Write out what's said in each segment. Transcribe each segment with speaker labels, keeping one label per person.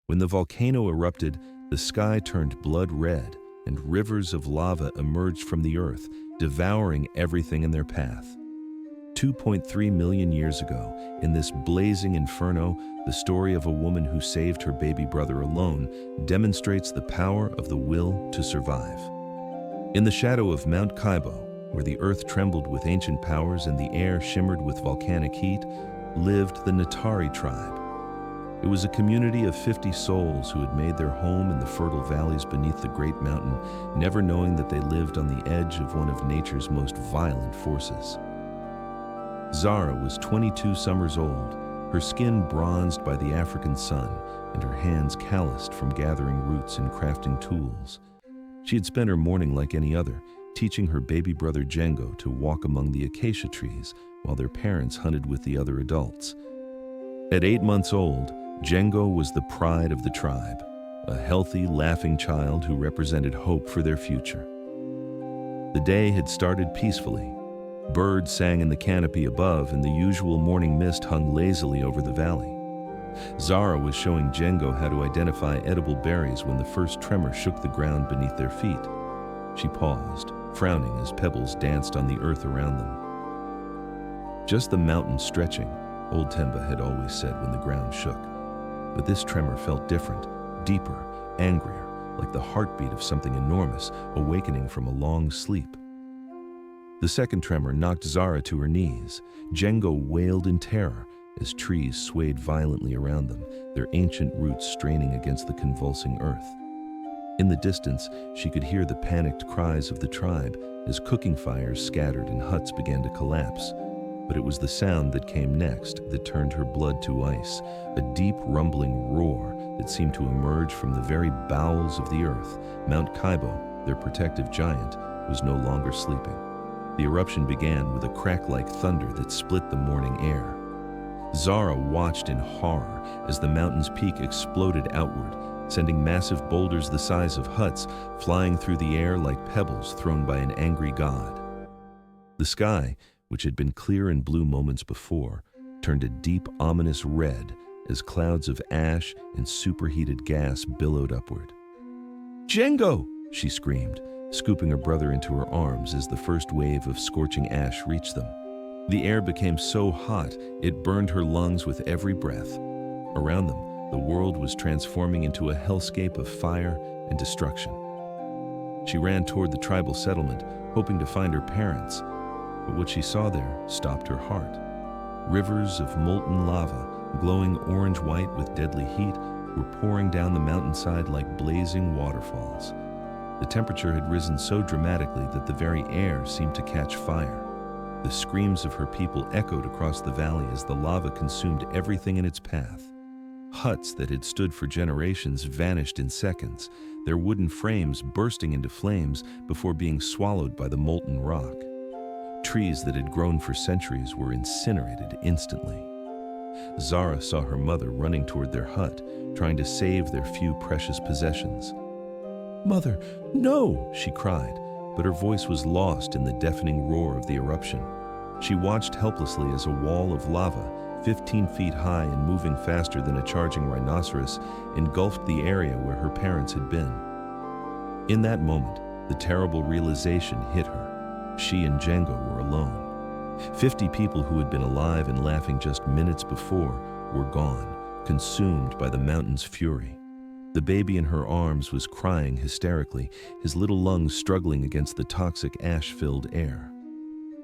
Speaker 1: When the volcano erupted, the sky turned blood red, and rivers of lava emerged from the earth, devouring everything in their path. 2.3 million years ago, in this blazing inferno, the story of a woman who saved her baby brother alone demonstrates the power of the will to survive. In the shadow of Mount Kaibo, where the earth trembled with ancient powers and the air shimmered with volcanic heat, lived the Natari tribe. It was a community of 50 souls who had made their home in the fertile valleys beneath the great mountain, never knowing that they lived on the edge of one of nature's most violent forces. Zara was 22 summers old, her skin bronzed by the African sun, and her hands calloused from gathering roots and crafting tools. She had spent her morning like any other, teaching her baby brother Django to walk among the acacia trees while their parents hunted with the other adults. At 8 months old, Django was the pride of the tribe, a healthy, laughing child who represented hope for their future. The day had started peacefully. Birds sang in the canopy above, and the usual morning mist hung lazily over the valley. Zara was showing Django how to identify edible berries when the first tremor shook the ground beneath their feet. She paused, frowning as pebbles danced on the earth around them. Just the mountain stretching, old Temba had always said when the ground shook. But this tremor felt different, deeper, angrier, like the heartbeat of something enormous awakening from a long sleep. The second tremor knocked Zara to her knees. Django wailed in terror as trees swayed violently around them, their ancient roots straining against the convulsing earth. In the distance, she could hear the panicked cries of the tribe as cooking fires scattered and huts began to collapse. But it was the sound that came next that turned her blood to ice, a deep rumbling roar that seemed to emerge from the very bowels of the earth. Mount Kaibo, their protective giant, was no longer sleeping. The eruption began with a crack-like thunder that split the morning air. Zara watched in horror as the mountain's peak exploded outward, sending massive boulders the size of huts flying through the air like pebbles thrown by an angry god. The sky, which had been clear and blue moments before, turned a deep, ominous red as clouds of ash and superheated gas billowed upward. "Django!" she screamed, scooping her brother into her arms as the first wave of scorching ash reached them. The air became so hot it burned her lungs with every breath. Around them, the world was transforming into a hellscape of fire and destruction. She ran toward the tribal settlement, hoping to find her parents, but what she saw there stopped her heart. Rivers of molten lava, glowing orange-white with deadly heat, were pouring down the mountainside like blazing waterfalls. The temperature had risen so dramatically that the very air seemed to catch fire. The screams of her people echoed across the valley as the lava consumed everything in its path. Huts that had stood for generations vanished in seconds, their wooden frames bursting into flames before being swallowed by the molten rock. Trees that had grown for centuries were incinerated instantly. Zara saw her mother running toward their hut, trying to save their few precious possessions. "Mother, no!" she cried, but her voice was lost in the deafening roar of the eruption. She watched helplessly as a wall of lava, 15 feet high and moving faster than a charging rhinoceros, engulfed the area where her parents had been. In that moment, the terrible realization hit her. She and Django were alone. 50 people who had been alive and laughing just minutes before were gone, consumed by the mountain's fury. The baby in her arms was crying hysterically, his little lungs struggling against the toxic ash-filled air.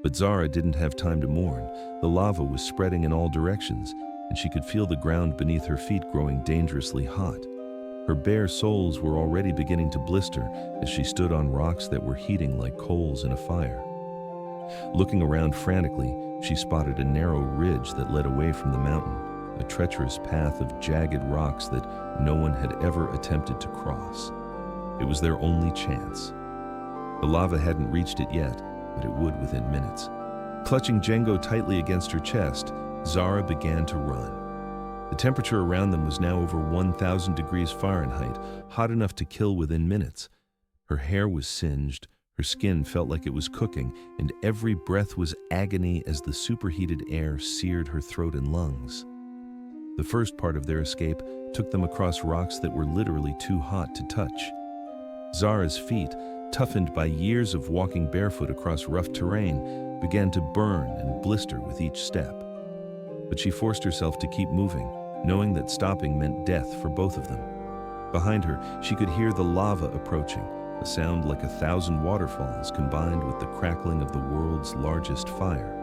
Speaker 1: But Zara didn't have time to mourn. The lava was spreading in all directions, and she could feel the ground beneath her feet growing dangerously hot. Her bare soles were already beginning to blister as she stood on rocks that were heating like coals in a fire. Looking around frantically, she spotted a narrow ridge that led away from the mountain, a treacherous path of jagged rocks that no one had ever attempted to cross. It was their only chance. The lava hadn't reached it yet, but it would within minutes. Clutching Django tightly against her chest, Zara began to run. The temperature around them was now over 1,000 degrees Fahrenheit, hot enough to kill within minutes. Her hair was singed, her skin felt like it was cooking, and every breath was agony as the superheated air seared her throat and lungs. The first part of their escape took them across rocks that were literally too hot to touch. Zara's feet, toughened by years of walking barefoot across rough terrain, began to burn and blister with each step. But she forced herself to keep moving, knowing that stopping meant death for both of them. Behind her, she could hear the lava approaching, a sound like 1,000 waterfalls combined with the crackling of the world's largest fire.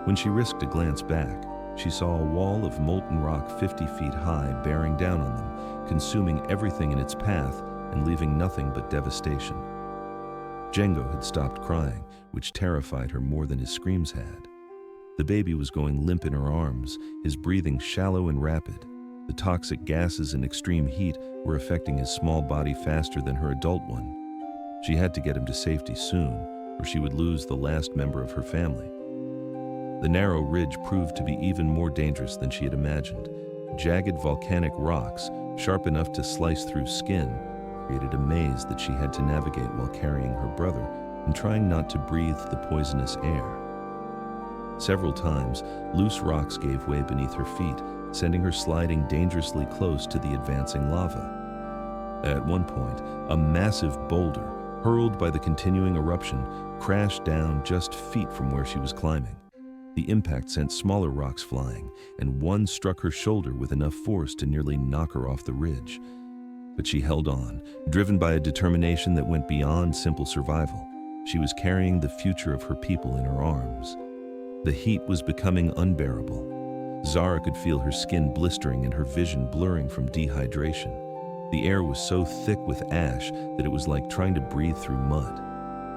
Speaker 1: When she risked a glance back, she saw a wall of molten rock 50 feet high bearing down on them, consuming everything in its path and leaving nothing but devastation. Django had stopped crying, which terrified her more than his screams had. The baby was going limp in her arms, his breathing shallow and rapid. The toxic gases and extreme heat were affecting his small body faster than her adult one. She had to get him to safety soon, or she would lose the last member of her family. The narrow ridge proved to be even more dangerous than she had imagined. Jagged volcanic rocks, sharp enough to slice through skin, created a maze that she had to navigate while carrying her brother and trying not to breathe the poisonous air. Several times, loose rocks gave way beneath her feet, sending her sliding dangerously close to the advancing lava. At one point, a massive boulder, hurled by the continuing eruption, crashed down just feet from where she was climbing. The impact sent smaller rocks flying, and one struck her shoulder with enough force to nearly knock her off the ridge. But she held on, driven by a determination that went beyond simple survival. She was carrying the future of her people in her arms. The heat was becoming unbearable. Zara could feel her skin blistering and her vision blurring from dehydration. The air was so thick with ash that it was like trying to breathe through mud.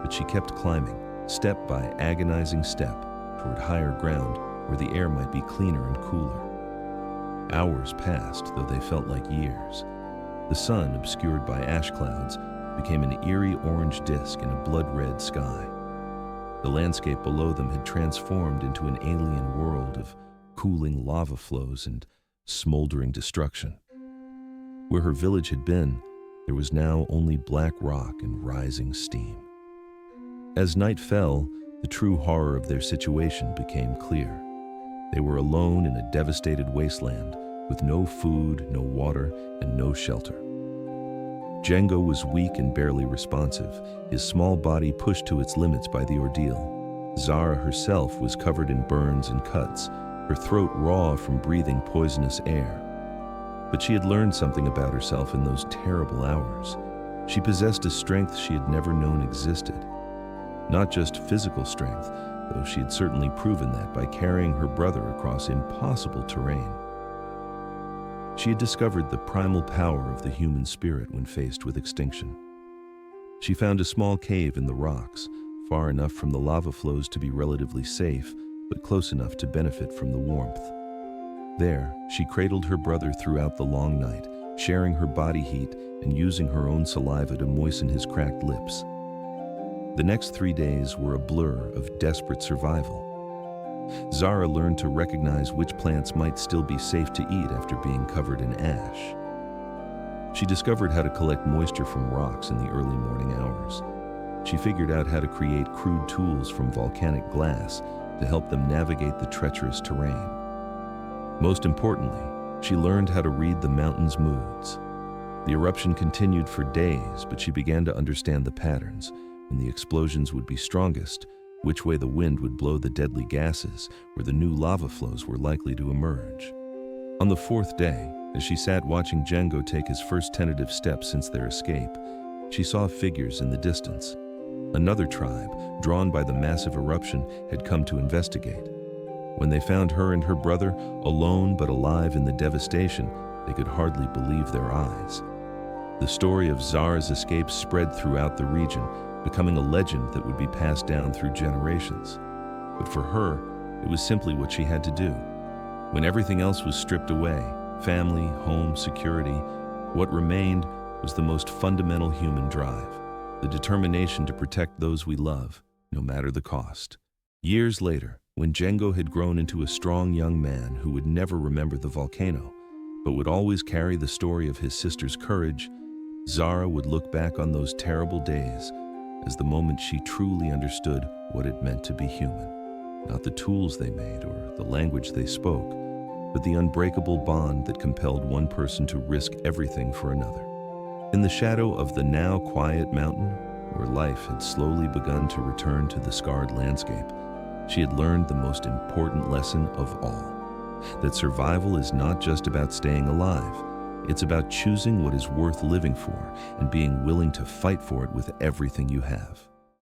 Speaker 1: But she kept climbing, step by agonizing step, toward higher ground where the air might be cleaner and cooler. Hours passed, though they felt like years. The sun, obscured by ash clouds, became an eerie orange disk in a blood-red sky. The landscape below them had transformed into an alien world of cooling lava flows and smoldering destruction. Where her village had been, there was now only black rock and rising steam. As night fell, the true horror of their situation became clear. They were alone in a devastated wasteland, with no food, no water, and no shelter. Django was weak and barely responsive, his small body pushed to its limits by the ordeal. Zara herself was covered in burns and cuts, her throat raw from breathing poisonous air. But she had learned something about herself in those terrible hours. She possessed a strength she had never known existed. Not just physical strength, though she had certainly proven that by carrying her brother across impossible terrain. She had discovered the primal power of the human spirit when faced with extinction. She found a small cave in the rocks, far enough from the lava flows to be relatively safe, but close enough to benefit from the warmth. There, she cradled her brother throughout the long night, sharing her body heat and using her own saliva to moisten his cracked lips. The next 3 days were a blur of desperate survival. Zara learned to recognize which plants might still be safe to eat after being covered in ash. She discovered how to collect moisture from rocks in the early morning hours. She figured out how to create crude tools from volcanic glass to help them navigate the treacherous terrain. Most importantly, she learned how to read the mountain's moods. The eruption continued for days, but she began to understand the patterns, when the explosions would be strongest, which way the wind would blow the deadly gases, where the new lava flows were likely to emerge. On the 4th day, as she sat watching Django take his first tentative steps since their escape, she saw figures in the distance. Another tribe, drawn by the massive eruption, had come to investigate. When they found her and her brother, alone but alive in the devastation, they could hardly believe their eyes. The story of Zara's escape spread throughout the region, becoming a legend that would be passed down through generations. But for her, it was simply what she had to do. When everything else was stripped away, family, home, security, what remained was the most fundamental human drive, the determination to protect those we love, no matter the cost. Years later, when Django had grown into a strong young man who would never remember the volcano, but would always carry the story of his sister's courage, Zara would look back on those terrible days as the moment she truly understood what it meant to be human. Not the tools they made or the language they spoke, but the unbreakable bond that compelled one person to risk everything for another. In the shadow of the now quiet mountain, where life had slowly begun to return to the scarred landscape, she had learned the most important lesson of all, that survival is not just about staying alive. It's about choosing what is worth living for and being willing to fight for it with everything you have.